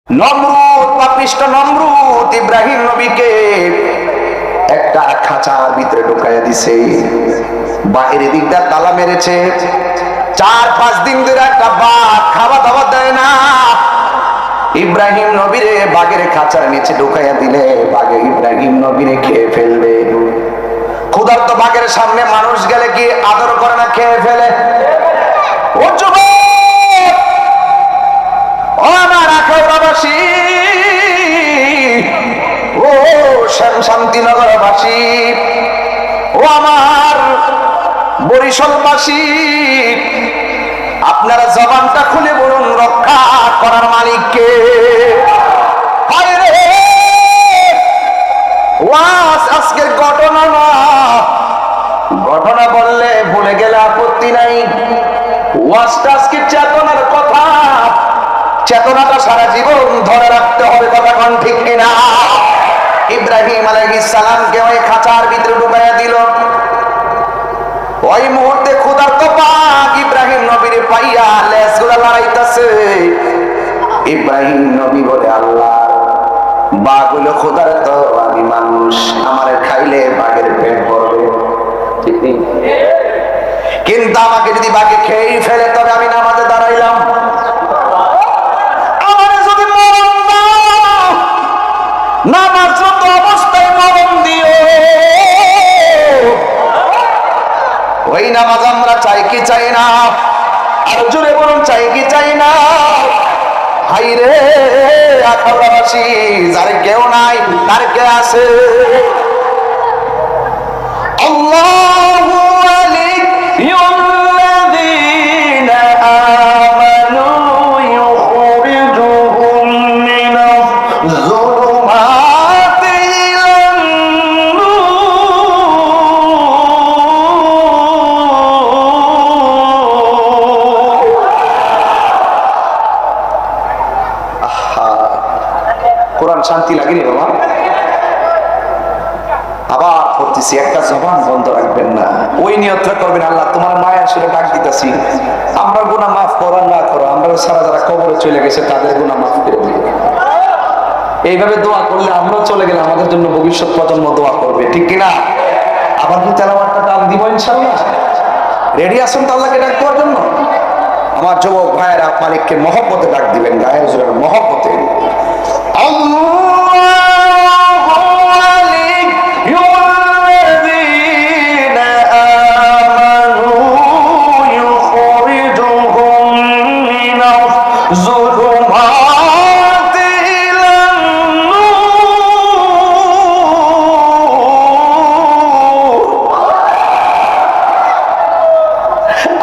নমরুদ পাপিষ্ট নমরুদ ইব্রাহিম নবীকে একটা খাঁচার ভিতরে ঢুকাইয়া দিছে। বাহিরের দিকটা তালা মেরেছে। 4-5 দিন ধরে একটা বাঘ খাওয়া দাওয়া দেয় না। ইব্রাহিম নবীরে বাঘের খাঁচার নিচে ঢুকাইয়া দিলে বাঘে ইব্রাহিম নবীরে খেয়ে ফেলবে। ক্ষুধার্ত বাঘের সামনে মানুষ গেলে কি আদর করে না, খেয়ে ফেলে। ও যুবক, ও আমার আখাউড়াবাসী, ও শান্তিনগরবাসী, ও আমার বরিশালবাসী, আপনারা জবানটা খুলে বলুন রক্ষা করার মালিককে। আজকের ঘটনা না, ঘটনা বললে ভুলে গেলে আপত্তি নাই। ওয়াজটা আজকে চেতনার কথা, চেতনাটা সারা জীবন ধরে রাখতে হবে। কথা কোন ঠিক কিনা? ইব্রাহিম আলাইহিস সালামকে ওই খাঁচার ভিতরে ঢুকাইয়া দিল। ওই মুহূর্তে ক্ষুধার্ত বাঘ ইব্রাহিম নবীর পাইয়া লেজগুলা লড়াইতেছে। ইব্রাহিম নবী বলে, আল্লাহ, বাঘ হলো ক্ষুধার্ত, আমি মানুষ, আমার খাইলে বাঘের পেট ভরবে, কিন্তু আমাকে যদি বাঘে খেয়ে ফেলে তবে আমি নামাজে দাঁড়াইলাম। আমারে যদি মরণ দাও, নামাজরত অবস্থায় মরণ দিও। ওই নামাজ আমরা চাই কি চাই না? আর জোরে বলুন, চাই কি চাই না? হাই রে আখাউড়াবাসী, যার কেউ নাই তার কে আছে? আল্লাহু ওয়ালিয়ুল্লাযীনা আমানু ইউখরিজুহুম মিনাজ যুলুমাতি ইলান নূর। কোরআন শান্তি লাগেনি বাবা? আবার পড়তেছি, একটা জবান বন্ধ রাখবেন না। ওই নিয়তটা করবেন, আল্লাহ তোমার মায়া আসলে ডাক দিতেছি, আমরা গুনাহ মাফ করো না করো, আমরা সারা যারা কবরে চলে গেছে তাদের গুনাহ মাফ করে দিও। এইভাবে দোয়া করলে আমরাও চলে গেলে আমাদের জন্য ভবিষ্যৎ প্রজন্ম দোয়া করবে, ঠিক কিনা? আবার কি তেলাওয়াতটা টান দিব ইনশাআল্লাহ? রেডি আছেন তো আল্লাহকে ডাক দেওয়ার জন্য? আমার যুবক ভাইয়েরা মালিককে মহব্বতে ডাক দিবেন, গায়ের জোরে মহব্বতে।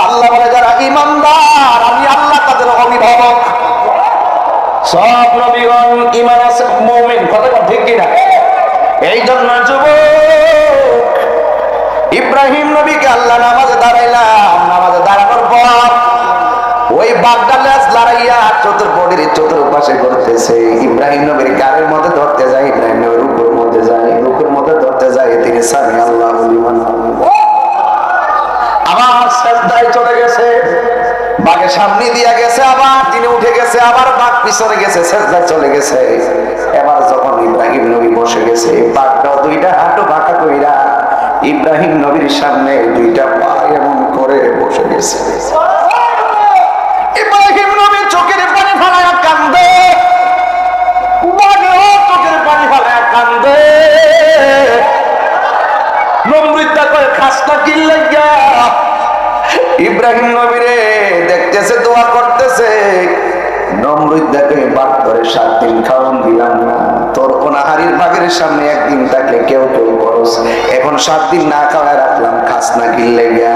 আল্লাহ বলে, যারা ঈমানদার আমি আল্লাহ তাদের অভিভাবক। সব নবীগণ ঈমান আছে, মুমিন, কথা ঠিক কিনা? এই জন্য যুবক, ইব্রাহিম নবীকে আল্লাহ নামাজে দাঁড়াইলাম। নামাজে দাঁড়ানোর পর ওই বাগদা লেজ লড়াইয়া চতুর্পাশে ঘুরতেছে। ইব্রাহিম নবীর গায়ের মধ্যে ধরতে যায়, ইব্রাহিম নবীর রুকুর মধ্যে যায়, রুকুর মধ্যে ধরতে যায়, তিনি সামি আল্লাহু লিমান হামিদাহ। আবার সাজদায় চলে গেছে, বাঘের সামনে দিয়া গেছে, আবার তিনি উঠে গেছে, আবার বাঘ পিছনে গেছে, সাজদায় চলে গেছে। এবার যখন ইব্রাহিম নবী বসে গেছে, বাঘটাও দুইটা হাঁটু বাঁকা কইরা ইব্রাহিম নবীর সামনে দুইটা পা এমন করে বসে গেছে। ইব্রাহিম নবী চোখের পানি ফেলায়া কান্দে, বাঘেও চোখের পানি ফেলায়া কান্দে। নমরুদটা কয়, খাসটা কি লাগিয়া? ইব্রাহিম নবীরে দেখতেছে, দোয়া করতেছে। নমরুদ দেখে, বাঘ ধরে 7 দিন খাওয়ান দিলাম না, তোর অনাহারির বাঘের সামনে একদিন থাকলে কেউ কেউ বরস, এখন 7 দিন না খাওয়ায় রাখলাম, খাস না কি লেগা?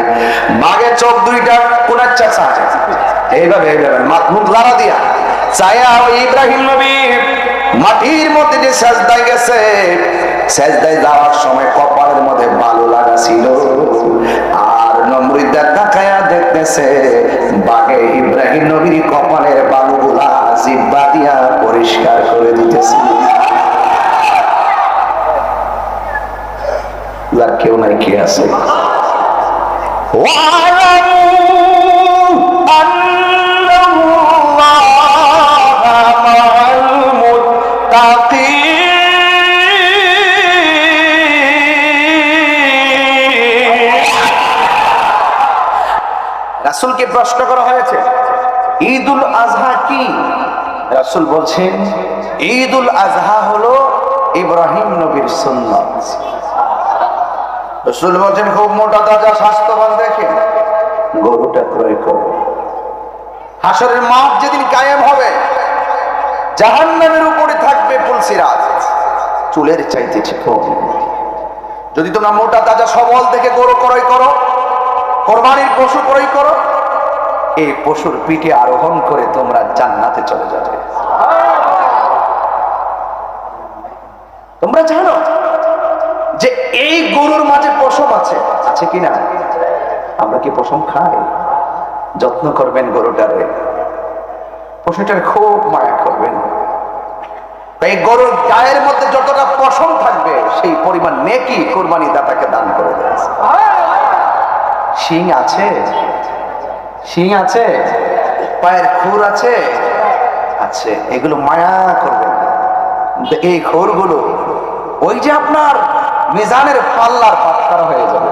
বাঘের চোখ দুইটা কোনার চাচা এইভাবে মুখ লাড়া দিয়া চায়া ওই ইব্রাহিম নবী মাটির মধ্যে যে সেজদায় গেছে, সেজদায় যাওয়ার সময় কপালের মধ্যে বালু লাগা ছিল। আর নমরুদ তাকায়া দেখতেছে, বাঘে ইব্রাহিম নবীর কপালের বালুগুলা জিহ্বা দিয়া পরিষ্কার করে দিতেছে। আর কেউ নাই, কে আছে? واعلموا أن الله مع প্রশ্ন করা হয়েছে ঈদুল আজহা কি? রাসূল বলছেন ঈদুল আজহা হলো ইব্রাহিম নবীর সুন্নাত। রাসূল বলছেন খুব মোটা তাজা স্বাস্থ্যবান দেখে গরুটা ক্রয় করো। হাসরের মাঠ যেদিন কায়েম হবে, জাহান্নামের উপরে থাকবে পুলসিরাত, চুলের চাইতে চিকন। যদি তোমরা মোটা তাজা সবল দেখে গরু ক্রয় করো, কোরবানির পশু ক্রয় করো, এই পশুর পিঠে আরোহণ করে তোমরা জান্নাতে চলে যাবে। তোমরা জানো যে এই গরুর মাঝে পশম আছে, আছে কিনা? আমরা কি পশম খাই? যত্ন করবেন গরুটারে, পশুটার খুব মায়া করবেন। এই গরুর গায়ের মধ্যে যতটা পশম থাকবে সেই পরিমাণ নেকি কুরবানি দাতাকে দান করে দেয়। শিং আছে, শিং আছে, পায়ের খুর আছে, আছে, এগুলো মায়া করবেন। এই খুরগুলো ওই যে আপনার মিজানের পাল্লার পাথর হয়ে যাবে।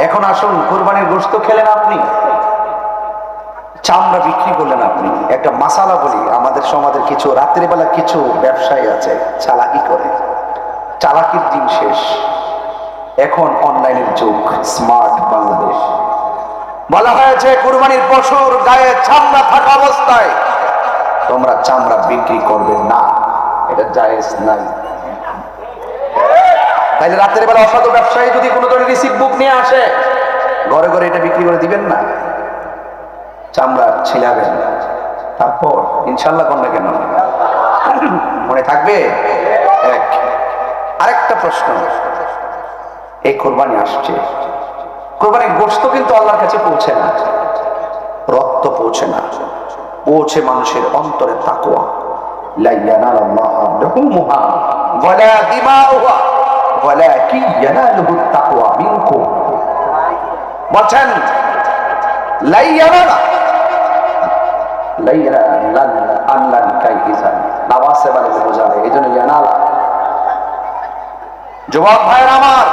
এখন আসুন, কুরবানির গোশত খেলেন আপনি, চামড়া বিক্রি করলেন আপনি। একটা মাসালা বলি, আমাদের সমাজের কিছু রাত্রিবেলা কিছু ব্যবসায়ী আছে চালাকি করে, চালাকির দিন শেষ। এখন অনলাইনের যুগ, স্মার্ট বাংলাদেশ। বলা হয়েছে কুরবানির পশুর গায়ে চামড়া থাকা অবস্থায় তোমরা চামড়া বিক্রি করবে না, এটা জায়েজ নাই। তাইলে রাতের বেলা অসাধু ব্যবসায়ী যদি কোনো ধরনের রিসিপ্ট বুক নিয়ে আসে, ঘরে ঘরে এটা বিক্রি করে দিবেন না, চামড়া ছিলাবেন, তারপর ইনশাল্লাহ কোন না কেন মনে থাকবে। এক আরেকটা প্রশ্ন, এই কোরবানি আসছে, কোরবানির গোশত কিন্তু আল্লাহর কাছে পৌঁছে না, রক্ত পৌঁছে না, পৌঁছে মানুষের অন্তরে তাকওয়া। লা ইয়ানালাল্লাহু দুহুমুহা ওয়ালা দিমাউহা ওয়ালাকিন ইয়ানালুহু তাকওয়া মিনকুম। বলেন লা ইয়ানালা লা ইয়ানালা আল্লাহ কাইজান নামাজে বলে বোঝায়, এইজন্য ইয়ানালা। যুবক ভাইরা আমার,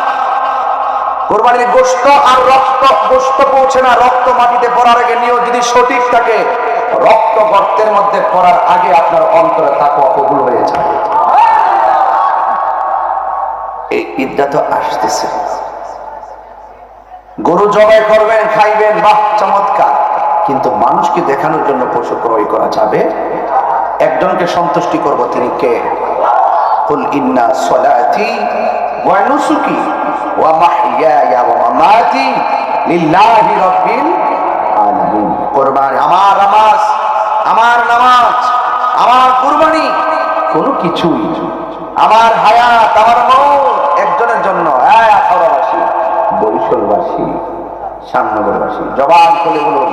কুরবানির গোশত আর রক্ত, গোশত পৌঁছে না, রক্ত মাটিতে পড়ার আগে নিয়ত যদি সঠিক থাকে, রক্ত গর্তের মধ্যে পড়ার আগে আপনার অন্তরে তাকওয়া কবুল হয়ে যায়। এই ঈদটা তো আসতেছে, গরু জবাই করবেন, খাইবেন, বাহ চমৎকার, কিন্তু মানুষকে দেখানোর জন্য পশু ক্রয় করা যাবে? একজনকে সন্তুষ্টি করব, তিনি কে? কুল ইন্না সলাতি ওয়া নুসুকি ওয়া মাহইয়ায়া ওয়া মামাতি লিল্লাহি রাব্বিল আলামিন। কুরবানি, আমার নামাজ, আমার নামাজ, আমার কুরবানি, কোনো কিছুই, আমার হায়াত, আমার মৌত একজনের জন্য। আখাউড়াবাসী, বরিশালবাসী, শ্যামনগরবাসী জবান খুলে বলুন,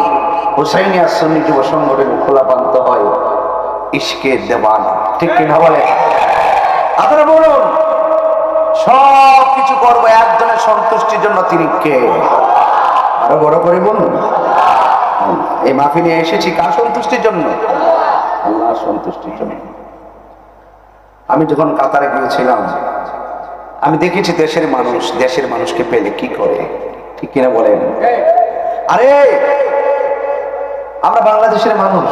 হুসাইনিয়া সুন্নি যুব সংগঠনের খোলা পান্ত হয় ইশকে দেওয়ানা, ঠিক কিনা বলে? আপনারা বলুন, সব কিছু করবো একজনের সন্তুষ্টির জন্য, তিনি কে? আরো বড় করে বলুন। এই মাহফিলে এসেছি কার সন্তুষ্টির জন্য? আল্লাহর সন্তুষ্টির জন্য। আমি যখন কাতারে গিয়েছিলাম, আমি দেখেছি দেশের মানুষ দেশের মানুষকে পেলে কি করে, ঠিক কিনা বলেন? আরে আমরা বাংলাদেশের মানুষ,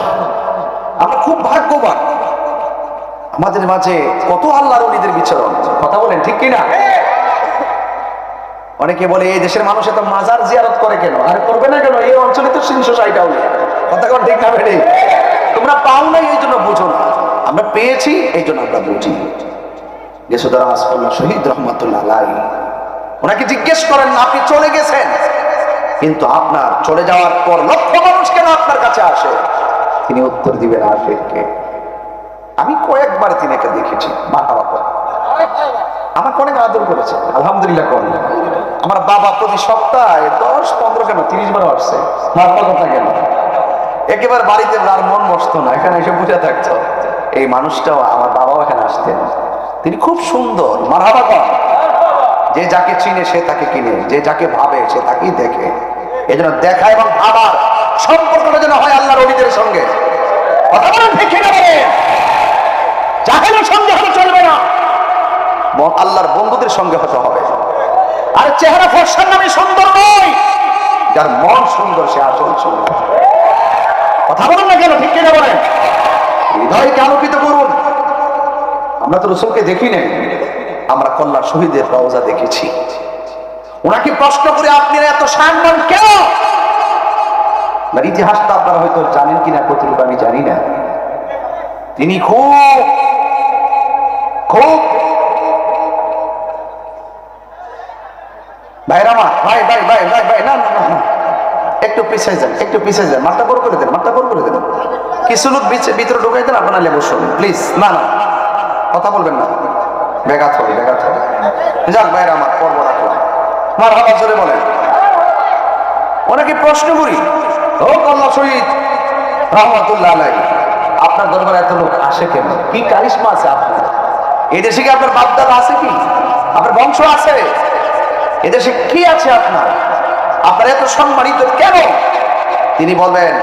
আমরা খুব ভাগ্যবান, আমাদের মাঝে কত আল্লাহর ওলিদের বিচরণ, কথা বলেন ঠিক কিনা? অনেকে বলে এই দেশের মানুষ এত মাজার জিয়ারত করে কেন? আরে করবে না কেন? এই অঞ্চলে তো 360 আউলিয়া, কথা কোন ঠিক না বেড়ে? তোমরা পাও নাই এই জন্য বুঝো না, আমরা পেয়েছি এই জন্য আমরা বুঝি। গেসুদার আসফাল্লাহ শহীদ রহমাতুল্লাহ আলাইহি, ওনাকে জিজ্ঞেস করেন না, আপনি চলে গেছেন, কিন্তু আপনার চলে যাওয়ার পর লক্ষ মানুষ কেন আপনার কাছে আসে? তিনি উত্তর দিবেন, আসে কে? আমি কয়েকবার তিনাকে দেখেছি, মাথাবা করে আমাকে অনেক আদর করেছে, আলহামদুলিল্লাহ করেন। আমার বাবা প্রতি সপ্তাহে 10-15 কেন 30 বার আসছে, মাথার কথা কেন, একেবারে বাড়িতে আর মন বসতো না, এখানে এসে বুঝে থাকতো। এই মানুষটাও, আমার বাবাও এখানে আসতেন, তিনি খুব সুন্দর, মারহাবা কর। যে যাকে চিনে সে তাকে কিনে, যে যাকে ভাবে সে তাকেই দেখে। এই জন্য দেখা এবং ভাবার সম্পর্কটা যেন হয় আল্লাহর ওলিদের সঙ্গে, কথা বলেন ঠিক কিনা বলেন? জাহেলের সঙ্গে হলে চলবে না, আল্লাহর বন্ধুদের সঙ্গে হতে হবে। আর চেহারা ফর্সার নামে সুন্দর নয়, যার মন সুন্দর সে আসল সুন্দর। কথা বলুন না কেন, ঠিক কিনা বলেন? হৃদয়কে আলোকিত করুন। আমরা তো রসুলকে দেখি নাই, আমরা কল্লা শহীদের রওজা দেখেছি। ওনাকে প্রশ্ন করে আপনারা এত সম্মান কেন? ইতিহাসটা আপনারা হয়তো জানেন কিনা কতটুকু আমি জানি না। তিনি খুব খুব ভাইরামা ভাই ভাই ভাই ভাই ভাই না না না, একটু পিছিয়ে যান, একটু পিছিয়ে যান, মাথা বড় করে দেন, মাথা বড় করে দেন। কিছু লোক ভিতরে ঢুকাই দেন, আপনারা লেবু শুনুন প্লিজ। না না, কথা বলবেন না, ব্যাঘাত হবে, ব্যাঘাত হবে। যাক ভাইরা আমার, পর্ব রাখলাম। আমার হাত জোরে বলেন। ওনাকে প্রশ্ন করি, ও কল্লা শহীদ রহমতুল্লাহ আলাইহি, আপনার দরবারে এত লোক আসে কেন? কি কারিশমা আছে আপনার? এদেশে কি আপনার বাপদাদা আছে? কি আপনার বংশ আছে? এদেশে কি আছে আপনার? আপনার এত সম্মানিত কেন? তিনি বলবেন,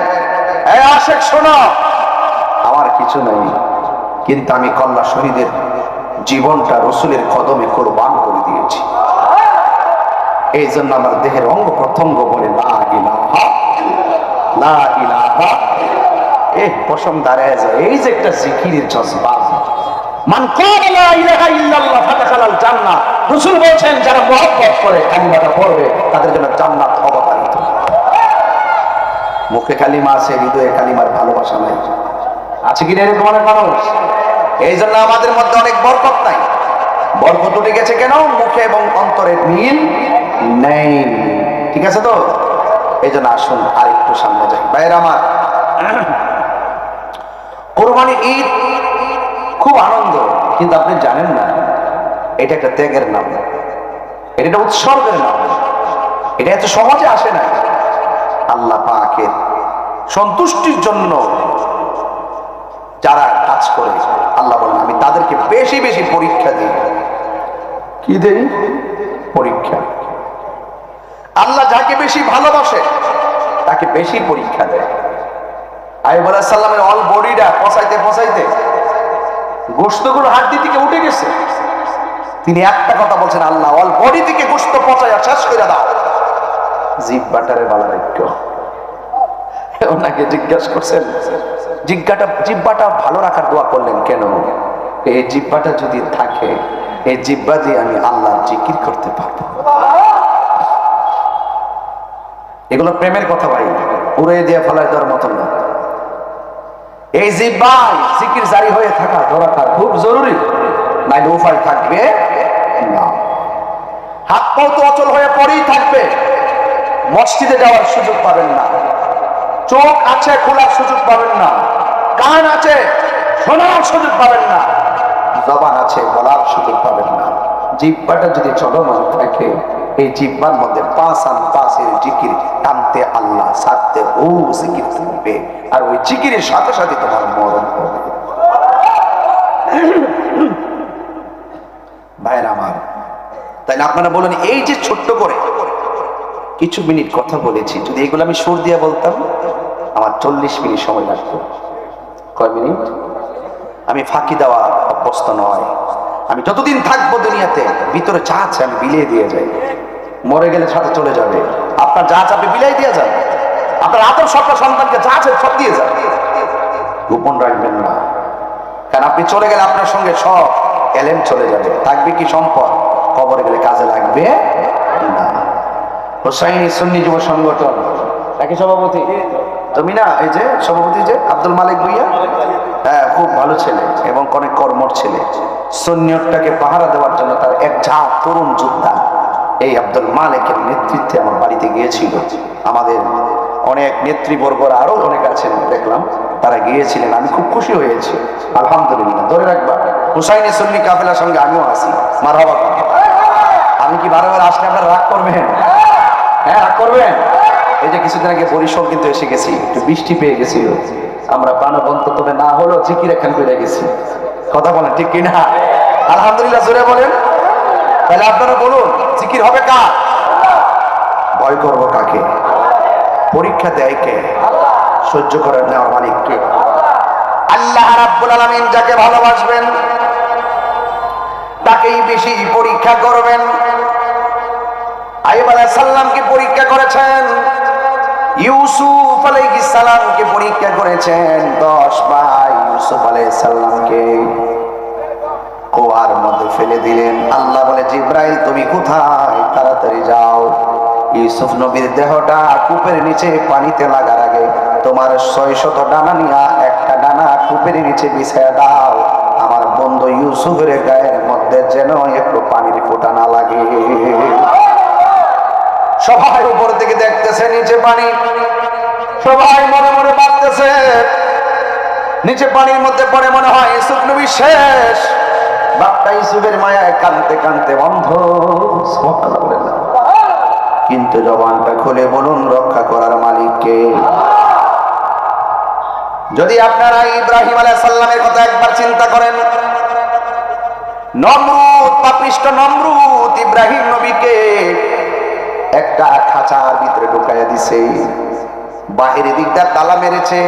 এই আশেক শোনো, আমার কিছু নাই, কিন্তু আমি কল্লা শহীদের জীবনটা রসুলের কদমে কোরবান করে দিয়েছি। এই জন্য আমার দেহের অঙ্গ প্রত্যঙ্গ বলে লা ইলাহা লা ইলাহা। পশম দাঁড়ায় যায়। এই যে একটা জিকিরের জজবা, মান ক্বালা লা ইলাহা ইল্লাল্লাহ ফাতাখালাল জান্নাহ। রাসূল বলেছেন যারা মুহাব্বত করে কালিমাটা পড়বে তাদের জন্য জান্নাত অবধারিত। মুখে কালিমা আছে, হৃদয়ে কালিমার ভালোবাসা নাই। আছে কি না এরকম অনেক মানুষ? এই জন্য আমাদের মধ্যে অনেক বরকত নাই। বরকত উঠে গেছে কেন? মুখে এবং অন্তরের মিল নেই। ঠিক আছে তো? এই জন্য আসুন আরেকটু সামনে যাই। ভাইয়ের আমার, কোরবানি ঈদ খুব আনন্দ, কিন্তু আপনি জানেন না এটা একটা ত্যাগের নাম, এটা একটা উৎসর্গের নাম। এটা এত সহজে আসে না। আল্লাহ পাকের সন্তুষ্টির জন্য যারা কাজ করে, আল্লাহ বলেন আমি তাদেরকে বেশি বেশি পরীক্ষা দিই। কি দেই? পরীক্ষা। আল্লাহ যাকে বেশি ভালোবাসে তাকে বেশি পরীক্ষা দেয়। আইয়ুব আলাইহিস সালামের অল বডিটা পচাইতে পচাইতে গোশতগুলো হাড্ডি থেকে উঠে গেছে। তিনি একটা কথা বলছেন, আল্লাহ অল বডি থেকে গোশত পচাইয়া শেষ করে দাও, জিহ্বাটারে বালা রাখো। ওনাকে জিজ্ঞাসা করছেন, জিহ্বাটা ভালো রাখার দোয়া করলেন কেন? এই জিহ্বাটা যদি থাকে, এই জিহ্বা দিয়ে আমি আল্লাহর জিকির করতে পারবো। এগুলো প্রেমের কথা ভাই, উড়িয়ে দিয়ে ফেলায় দেওয়ার মতো না। এই জিহ্বায় জিকির জারি হয়ে থাকা দরকার, খুব জরুরি, নাইলে উপায় থাকবে না। হাত পাও তো অচল হয়ে পড়েই থাকবে, মসজিদে যাওয়ার সুযোগ পাবেন না। চোখ আছে, খোলার সুযোগ পাবেন না। কান আছে, শোনার সুযোগ পাবেন না। জবান আছে, বলার সুযোগ পাবেন না। জিহ্বাটা যদি চলমান থাকে, এই জিহ্বার মধ্যে পাঁচের জিকির টানতে আল্লাহ, ছাড়তে ও জিকির থাকবে, আর ওই জিকিরের সাথে সাথে তোমার মরণ হবে। ভাইয়ের আমার, তাই না? আপনারা বলেন, এই যে ছোট্ট করে কিছু মিনিট কথা বলেছি, যদি এগুলো আমি সুর দিয়ে বলতাম আমার 40 মিনিট সময় লাগতো। কয় মিনিট? আমি ফাঁকি দেওয়া অভ্যস্ত নয়। আমি যতদিন থাকবো দুনিয়াতে, ভিতরে যা আছে আমি বিলিয়ে দিয়ে যাই। মরে গেলে সাথে চলে যাবে। আপনার যা আছে আপনি বিলিয়ে দিয়ে যান। আপনার আদর সরকার সন্তানকে যা আছে সব দিয়ে যান, গোপন রাখবেন না। কারণ আপনি চলে গেলে আপনার সঙ্গে সব এলেম চলে যাবে। থাকবে কি সম্পদ? কবরে গেলে কাজে লাগবে না। হোসাইনি সুন্নি যুব সংগঠন, তাকে সভাপতি তুমি না, এই যে সভাপতি যে আব্দুল মালিক ভুইয়া, হ্যাঁ, খুব ভালো ছেলে এবং অনেক কর্মঠ ছেলে। সুন্নিয়তটাকে পাহারা দেওয়ার জন্য তার এক ঝাঁক তরুণ যোদ্ধা এই আব্দুল মালিকের নেতৃত্বে আমার বাড়িতে গিয়েছিল। আমাদের অনেক নেতৃবর্গরা আরো অনেক আছেন দেখলাম, তারা গিয়েছিলেন। আমি খুব খুশি হয়েছি, আলহামদুলিল্লাহ। ধরে রাখবা, হুসাইনি সুন্নি কাফেলার সঙ্গে আমিও আছি। মারহাবা। আমি কি বারবার আসলে আপনারা রাগ করবেন? হ্যাঁ, রাগ করবেন? এই যে কিছুদিন আগে বরিশাল কিন্তু এসে গেছি, একটু বৃষ্টি পেয়ে গেছিল, আমরা প্রাণবন্ত তবে না হলেও জিকির এখান করে গেছি। কথা বলেন ঠিক কিনা? আলহামদুলিল্লাহ জোরে বলেন। তাহলে আপনারা বলুন, জিকির হবে কার? ভয় করবো কাকে? পরীক্ষা দেয় কে? সহ্য করে নেওয়ার মালিক কে? আল্লাহ রাব্বুল আলামিন যাকে ভালোবাসবেন তাকেই বেশি পরীক্ষা করবেন। আইয়ুব আলাইহিস সালামকে পরীক্ষা করেছেন। ইউসুফ আলাইহিস সালামকে পরীক্ষা করেছেন 10 ভাই ইউসুফ আলাইহিস সালামকে কুয়ার মধ্যে ফেলে দিলেন। আল্লাহ বলে জিব্রাইল তুমি কোথায়, তাড়াতাড়ি যাও। ইউসুফ নবীর দেহটা কূপের নিচে পানিতে লাগার আগে তোমার 600 ডানা নিয়া একটা ডানা কূপের নিচে বিছায়া দাও, আমার বন্ধু ইউসুফের গায়ের মধ্যে যেন একটু পানির ফোঁটা না লাগে। সবাই উপর থেকে দেখতেছে নিচে পানি, সবাই মনে মনে ভাবতেছে নিচে পানির মধ্যে পড়ে মনে হয় ইউসুফ নবী শেষ। বাপটা ইউসুফের মায়ায় কাঁদতে কাঁদতে বন্ধ। কিন্তু জবানটা খুলে বলুন রক্ষা করার মালিক কে? যদি আপনারা ইব্রাহিম আলাইহিস সালামের কথা একবার চিন্তা করেন, নমরুদ পাপিষ্ঠ নমরুদ ইব্রাহিম নবীকে একটা খাঁচার ভিতরে ঢুকাইয়া দিছে, বাহিরের দিকটা তালা মেরেছে,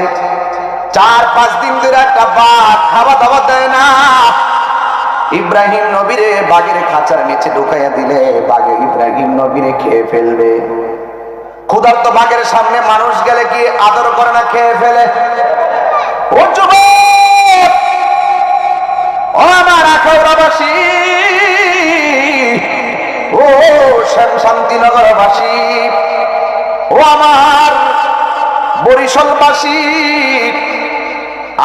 4-5 দিন ধরে একটা বাঘ খাওয়া দাওয়া দেয় না। ইব্রাহিম নবীরে বাঘের খাঁচার নিচে ঢুকাইয়া দিলে বাঘে ইব্রাহিম নবীরে খেয়ে ফেলবে। ক্ষুধার্ত বাঘের সামনে মানুষ গেলে কি আদর করে না, খেয়ে ফেলে। ও যুবক, ও আমার আখাউড়াবাসী, ও শান্তিনগরবাসী, ও আমার বরিশালবাসী,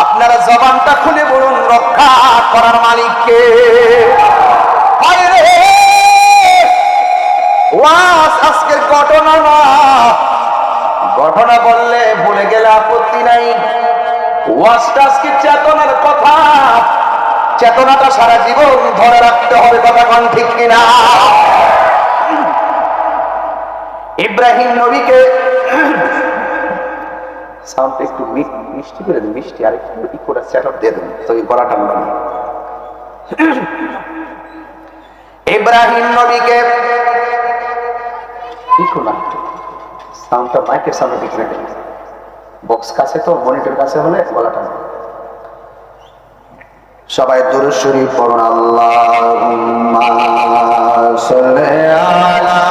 আপনারা জবানটা খুলে বলুন রক্ষা করার মালিককে। আজকের ঘটনা না, ঘটনা বললে ভুলে গেলে আপত্তি নাই। ওয়াজটা আজকে চেতনার কথা, চেতনাটা সারা জীবন ধরে রাখতে হবে, কথা কোন ঠিক কিনা? ইব্রাহিম নবীকে সাউন্ড একটু মিষ্টি করে দিন, মিষ্টি আর একটু ইকোটা সেটআপ দিয়ে দেন তো গলা টানবে না। ইব্রাহিম নবীকে ইকো না, সাউন্ডটা মাইকের সামনে ঠিক রাখেন, বক্স কাছে তো মনিটর কাছে হলে গলা টানবে। সবাই দুরূদ শরীফ পড়ুন, আল্লাহুম্মা সাল্লি আলা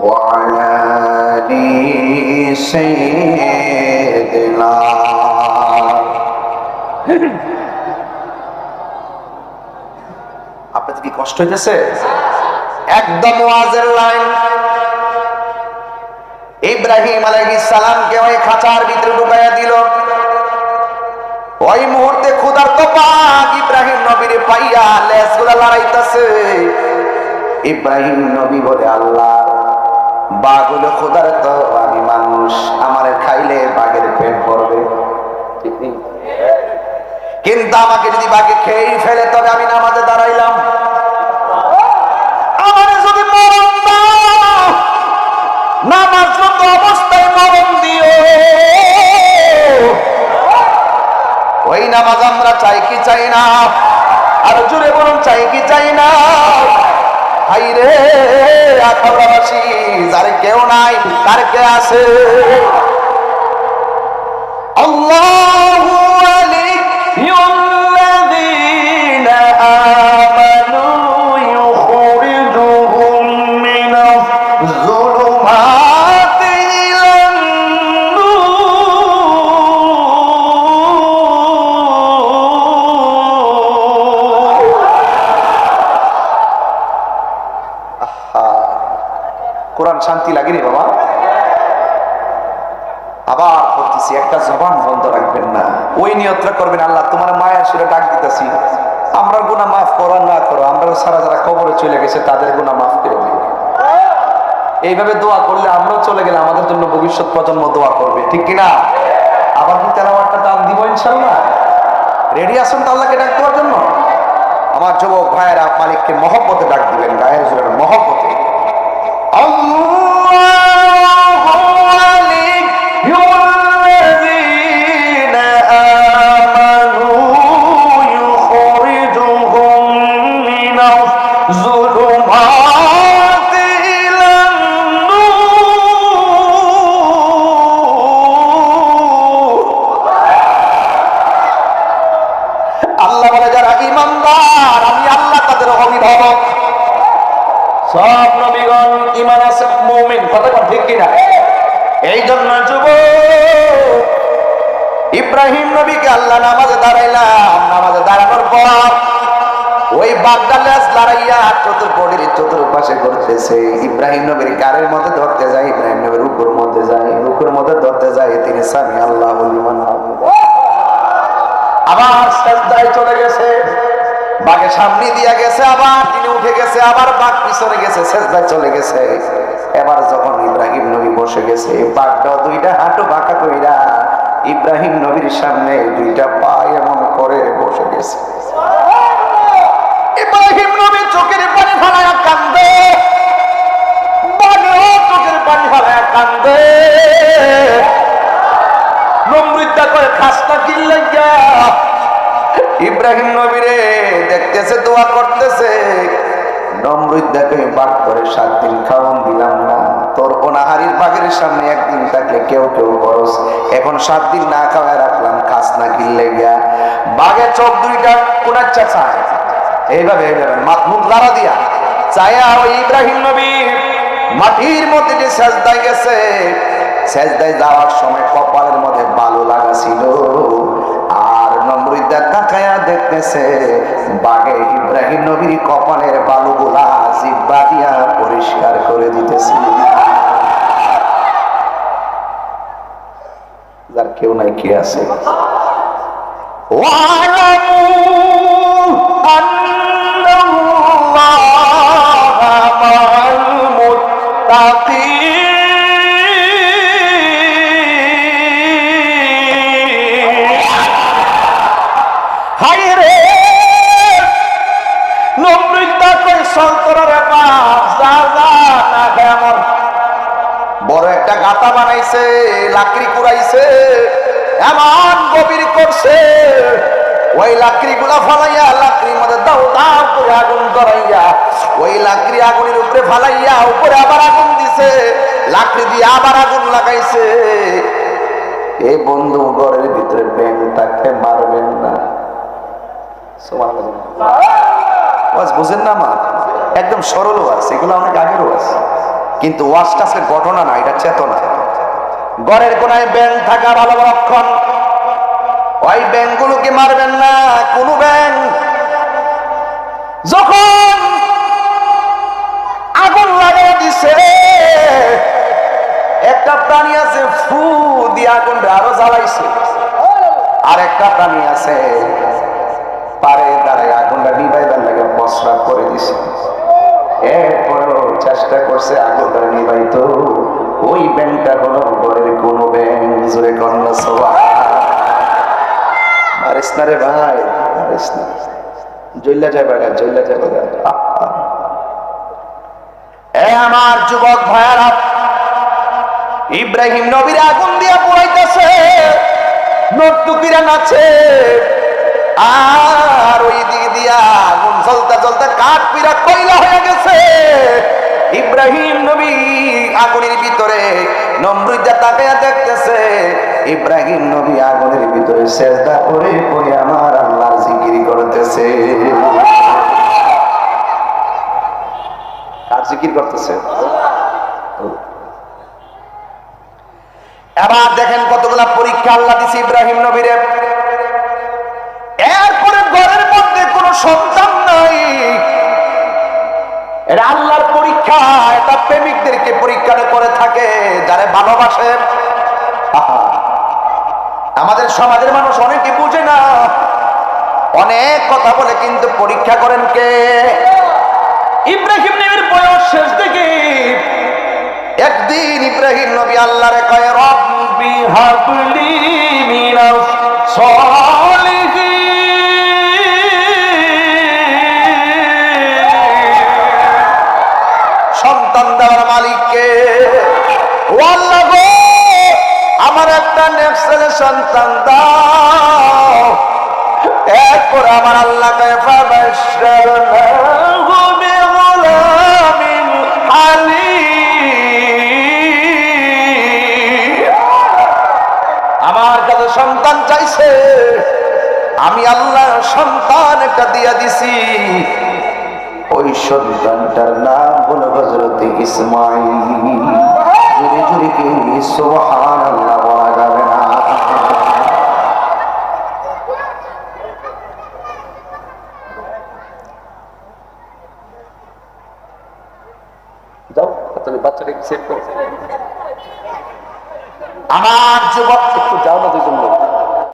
وعلى آل سيدنا। আপনাদের কি কষ্ট হইতেছে? একদম ওয়াজের লাইন। ইব্রাহিম আলাইহিস সালামকে ওই খাঁচার ভিতরে ঢুকাইয়া দিল। ওই মুহূর্তে ক্ষুধার্ত বাঘ ইব্রাহিম নবীর পাইয়া লেজগুলা লড়াইতেছে। ইব্রাহিম নবী বলে আল্লাহ, বাঘ হলো ক্ষুধার্ত, আমি মানুষ, আমারে খাইলে বাঘের পেট ভরবে, কিন্তু আমাকে যদি বাঘে খেয়ে ফেলে তবে আমি নামাজে দাঁড়াইলাম। আমার যদি মরণ দাও, নামাজরত অবস্থায় মরণ দিও। ওই নামাজ আমরা চাই কি চাই না? আর জোরে বলুন, চাই কি চাই না? হাইরে আখাউড়াবাসী, যার কেউ নাই তার কে আছে? আল্লাহু ওয়ালিয়্যুল্লাযীনা আমানু ইউখরিজুহুম মিনাজ যুলুমাতি ইলান কোরআন শান্তি লাগেনি বাবা? আবার বলতেছি, একটা জবান বন্ধ রাখবেন না। ওই নিয়তটা করবেন, আল্লাহ তোমার মায়ের সুরে ডাক দিতেছি, আমরা গুনাহ মাফ করো না করো, আমরা সারা যারা কবরে চলে গেছে তাদের গুনাহ মাফ করে দিও। এইভাবে দোয়া করলে আমরাও চলে গেলে আমাদের জন্য ভবিষ্যৎ প্রজন্ম দোয়া করবে, ঠিক কিনা? আবার কি তেলাওয়াতটা টান দিব ইনশাআল্লাহ? রেডি আছেন তো আল্লাহকে ডাক দেওয়ার জন্য? আমার যুবক ভাইয়েরা মালিককে মহব্বতে ডাক দিবেন, গায়ের জোরে মহব্বতে। আল্লাহ বলে যারা ঈমানদার আমি আল্লাহ তাদের অমিত হব। সব নবীগণ ঈমান আছে, মুমিন, কথা ঠিক কিনা? এই জন্য যুবক ইব্রাহিম নবীকে আল্লাহ নামাজে দাঁড়াইলাম, নামাজে দাঁড়ানোর পর ওই বাগদালেস লড়াইয়া চতুর্পটির চতুর্পাশে করতেছে। ইব্রাহিম নবীর গাড়ির মধ্যে ধরতে যায়, ইব্রাহিম নবীর রুকুর মধ্যে যায়, রুকুর মধ্যে ধরতে যায়, তিনি সামি আল্লাহু লিমান হামিদা। আবার সিজদায় চলে গেছে, বাঘের সামনে দিয়া গেছে, আবার তিনি উঠে গেছে, আবার বাঘ পিছনে গেছে, সিজদায় চলে গেছে। এবার যখন ইব্রাহিম নবী বসে গেছে, বাঘটা দুইটা হাঁটু বাঁকা কইরা ইব্রাহিম নবীর সামনে দুইটা পা এমন করে বসে গেছে। ইব্রাহিম নবী চোখের পানি ফেলায়া কান্দে, বাঘও চোখের পানি ফেলায়া কান্দে। নমরুদা করে খাসটা কিনলে গিয়া ইব্রাহিম নবীরে দেখতেছে, দোয়া করতেছে। নমরুদাকে বাঘ করে 7 দিন খাওয়ান দিলাম না, তোর অনাহারির বাঘের সামনে একদিন থাকলে কেউ কেউ খরচ, এখন 7 দিন না খাওয়ায় রাখলাম, খাস না কিনলে গিয়া। বাঘের চোখ দুইটা কোনাচ্ছা চায়, এইভাবে মুখ লাড়া দিয়া চায়া ওই ইব্রাহিম নবী মাটির মধ্যে যে সেজদায় গেছে, সেজদায় যাওয়ার সময় কপালের মধ্যে বালু লাগা ছিল। আর নমরুদা তাকায়া দেখতেছে বাঘে ইব্রাহিম নবীর কপালের বালুগুলা জিহ্বা দিয়া পরিষ্কার করে দিতেছে। যার কেউ নাই কে আছে? বড় একটা গাতা বানাইছে, লাকড়ি কুড়াইছে, এমন গভীর করছে, ওই লাকড়ি গুলা ফালাইয়া লাকড়ির মধ্যে দাও দাও করে আগুন ধরাইয়া ওই লাকড়ি আগুনের উপরে ফালাইয়া উপরে আবার আগুন দিছে, লাকড়ি দিয়ে আবার আগুন লাগাইছে। এই বন্ধু ঘরের ভিতরে ব্যাং থাকতে মারবেন না। বুঝেন না মা, একদম সরল ওয়াজ, এগুলো অনেক আগের ওয়াজ, কিন্তু ওয়াজটা আজকে ঘটনা না, এটা চেতনা। ঘরের কোনায় ব্যাং থাকা ভালো লক্ষণ, ওই ব্যাংগুলোকে মারবেন না। কোন ব্যাং যখন আগুন লাগিয়ে দিছে, একটা প্রাণী আছে ফু দিয়ে আগুনটা আরো জ্বালাইছে, আর একটা প্রাণী আছে পারে দাঁড়ায় আগুনটা নিভাইবার লাগে প্রস্রাব করে দিছে। এরপরও চেষ্টা করছে আগুনটা নিভাইতো। ওই ব্যাংটা হলো ঘরের কোন ব্যাং। জোরে কন্যা সবা মারিস না রে ভাই, মারিস না, জ্বললা যাবে না, জ্বললা যাবে না। আমার যুবক ভাইয়ারা, ইব্রাহিম নবীর আগুন দিয়া পোড়াইতেছে, নর্তুকিরা নাচে, আর ওই দিকে দিয়া আগুন জ্বলতে জ্বলতে কাঠ পিরা কয়লা হয়ে গেছে। ইব্রাহিম নবী আগুনের ভিতরে, নমরুদা তাকায়া দেখতেছে ইব্রাহিম নবী আগুনের ভিতরে সেজদা করে করে আমার আল্লাহর জিকির করতেছে। কার জিকির করতেছে? এবার দেখেন কতগুলা পরীক্ষা আল্লাহ দিছে ইব্রাহিম নবীরে। এরপরে ঘরের মধ্যে কোনো সন্তান নাই, এটা আল্লাহর পরীক্ষা। এটা প্রেমিকদেরকে পরীক্ষা করে থাকে, যারা ভালোবাসে। আমাদের সমাজের মানুষ অনেকে বুঝে না, অনেক কথা বলে, কিন্তু পরীক্ষা করেন কে? ইব্রাহিম নবীর বয়স শেষ দিকে। একদিন ইব্রাহিম নবী আল্লাহরে কয়, রব্বি হাবলি মিনাস সালিহিন, সন্তান দেওয়ার মালিককে। ও আল্লাহ গো, আমার একটা নেক্সট ছেলে সন্তান দাও। এরপর আমার আল্লাহ কয়, ফাবাশশারনাহু বিগুলামিন হালিম। আমার কাছে সন্তান চাইছে, আমি আল্লাহ সন্তান একটা দিয়া দিছি। ওই সন্তানটার নাম হলো হযরত ইসমাঈল। জোরে জোরে কি সুবহানাল্লাহ বলা যাবে না? যাও তাহলে বাচ্চাটাকে সেট করো। আমার যুবক একটু যাও না, দুজন লোক